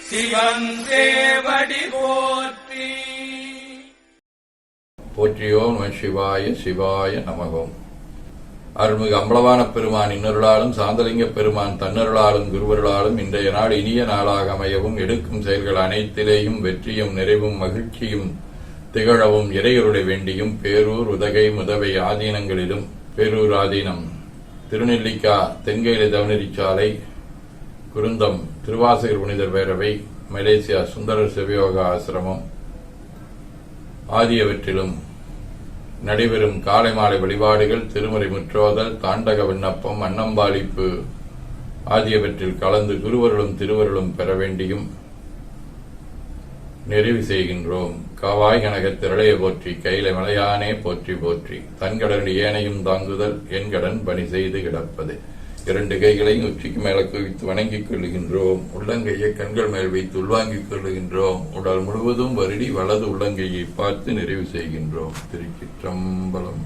சிவன் சேவடி போற்றி. போற்றியோ நம சிவாய சிவாய நமகோம். அருள்மிகு அம்பலவான பெருமான் இன்னருளாலும் சாந்தலிங்க பெருமான் தன்னருளாலும் குருவருளாலும் இன்றைய நாள் இனிய நாளாக அமையவும் எடுக்கும் செயல்கள் அனைத்திலேயும் வெற்றியும் நிறைவும் மகிழ்ச்சியும் திகழவும் இறையருளை வேண்டியும் பேரூர் உதகை முதவை ஆதீனங்களிலும் பேரூர் ஆதீனம் திருநெல்லிக்கா தென்கையில தவநெறிச்சாலை குருந்தம் திருவாசகர் புனிதர் பேரவை மலேசியா சுந்தரர் சிவயோகா ஆசிரமம் ஆகியவற்றிலும் நடைபெறும் காலை மாலை வழிபாடுகள் திருமுறை முற்றோதல் தாண்டக விண்ணப்பம் அன்னம்பாளிப்பு ஆகியவற்றில் கலந்து குருவருளும் திருவருளும் பெற வேண்டியும் நிறைவு செய்கின்றோம். காவாய் கனக திரளைய போற்றி கையில மலையானே போற்றி போற்றி தன்கடன் ஏனையும் தாங்குதல் என் கடன் பணி செய்து கிடப்பது. இரண்டு கைகளையும் உச்சிக்கு மேல குவித்து வணங்கிக் கொள்ளுகின்றோம். உள்ளங்கையை கண்கள் மேல் வைத்து உள்வாங்கிக் கொள்ளுகின்றோம். உடல் முழுவதும் வருடி வலது உள்ளங்கையை பார்த்து நிறைவு செய்கின்றோம். திருச்சிற்றம்பலம்.